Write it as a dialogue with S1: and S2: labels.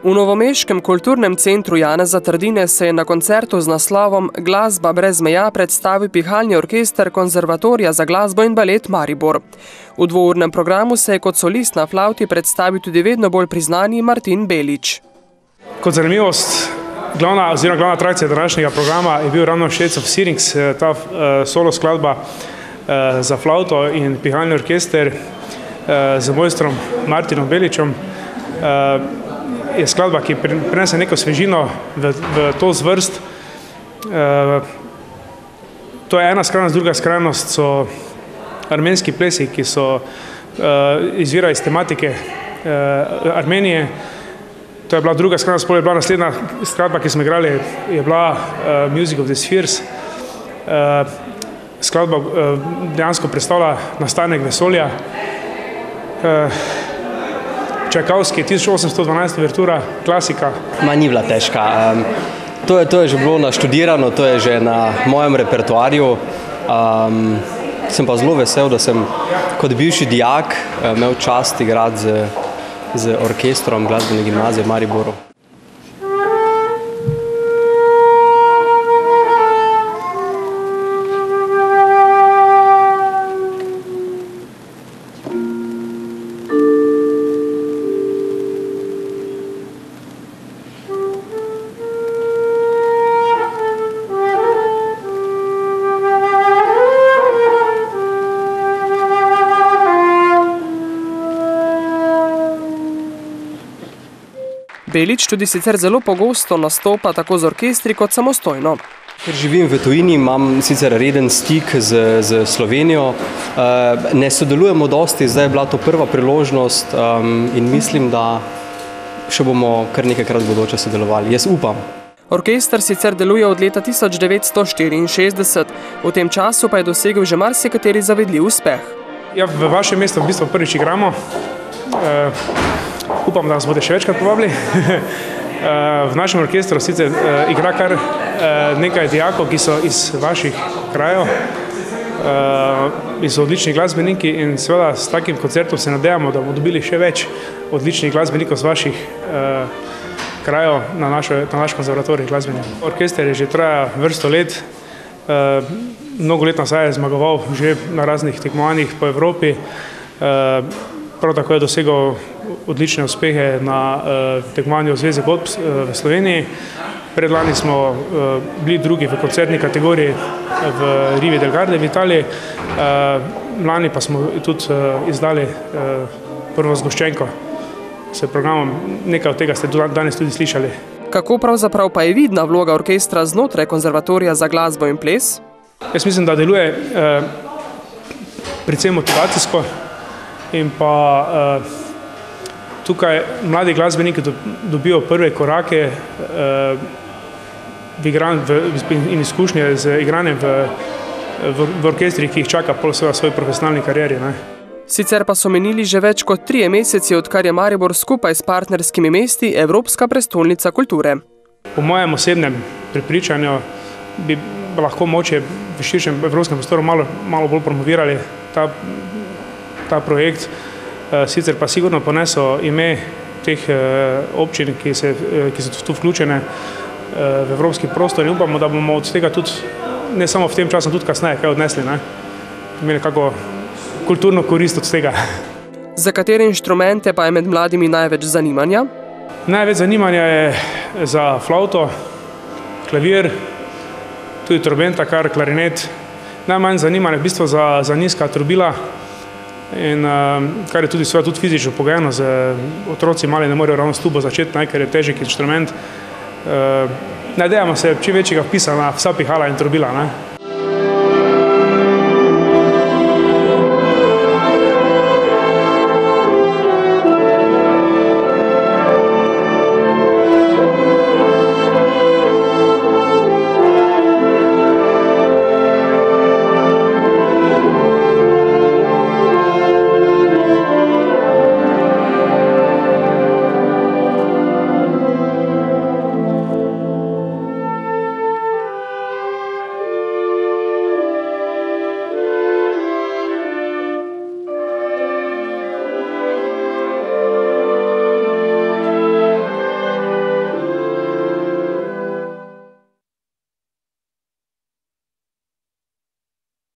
S1: V novomeškem kulturnem centru Janeza Trdine se je na koncertu z naslovom Glasba brez meja predstavil pihalni orkester Konzervatorija za glasbo in balet Maribor. V dvournem programu se je kot solist na flavti predstavil tudi vedno bolj priznani Martin Belič.
S2: Kot zanimivost, glavna atrakcija današnjega programa je bil ravno Shades of Syrinx, ta solo skladba za flavto in pihalni orkester z mojstrom Martinom Beličem. Je skladba, ki prinese neko svežino v to zvrst. To je ena skrajnost, druga skrajnost so armenski plesi, ki so izvirajo iz tematike Armenije. To je bila druga skrajnost, potem je bila naslednja skladba, ki smo igrali, je bila Music of the Spheres. Skladba dejansko predstavlja nastanek vesolja. Čajkovski, 1812 uvertura, klasika.
S3: Ni bila težka. To je že bilo naštudirano, to je že na mojem repertoarju. Sem pa zelo vesel, da sem kot bivši dijak imel čast igrati z orkestrom glasbene gimnazije v Mariboru.
S1: Belič tudi sicer zelo pogosto nastopa tako z orkestri kot samostojno.
S3: Ker živim v tujini, imam sicer reden stik z Slovenijo. Ne sodelujemo dosti, zdaj je bila to prva priložnost in mislim, da še bomo kar nekajkrat v bodoče sodelovali. Jaz upam.
S1: Orkester sicer deluje od leta 1964, v tem času pa je dosegel že marsikateri zavidljiv uspeh.
S2: Ja, v vašem mestu v bistvu prvič igramo. Upam, da nas boste še večkrat povabili. V našem orkestru sicer igra kar nekaj dijakov, ki so iz vaših krajev, in so odlični glasbeniki in seveda s takim koncertom se nadejamo, da bomo dobili še več odličnih glasbenikov z vaših krajev na naš konzervatorij glasbeni. Orkester je že traja vrsto let, mnogo let nazaj je zmagoval že na raznih tekmovanjih po Evropi. Prav tako je dosegal odlične uspehe na tekmovanju v Zvezi godb v Sloveniji. Predlani smo bili drugi v koncertni kategoriji v Rivi del Garde v Italiji. Lani pa smo tudi izdali prvo zgoščenko s programom. Nekaj od tega ste danes tudi slišali.
S1: Kako pravzaprav pa je vidna vloga orkestra znotraj Konzervatorija za glasbo in ples?
S2: Jaz mislim, da deluje predvsem motivacijsko. In pa tukaj mladi glasbeniki dobijo prve korake in izkušnje z igranjem v orkestrih, ki jih čaka pol svoj profesionalni karieri.
S1: Sicer pa so menili že več kot 3 meseci, odkar je Maribor skupaj s partnerskimi mesti Evropska prestolnica kulture.
S2: Po mojem osebnem prepričanju bi lahko mogoče v širšem evropskem prostoru malo bolj promovirali ta projekt, sicer pa sigurno poneso ime teh občin, ki so tu vključene v evropski prostor in upamo, da bomo od tega tudi, ne samo v tem času, tudi kasneje kaj odnesli, imeli kako kulturno korist od tega.
S1: Za katere inštrumente pa je med mladimi največ zanimanja?
S2: Največ zanimanja je za flavto, klavir, tudi trobenta, klarinet. Najmanj zanimanja v bistvu za nizka trobila, in kar je tudi fizično pogojeno, z otroci mali ne morejo ravno s tubo začeti, ker je težek inštrument. Nadejamo se čim večjega vpisa na vsa pihala in trobila.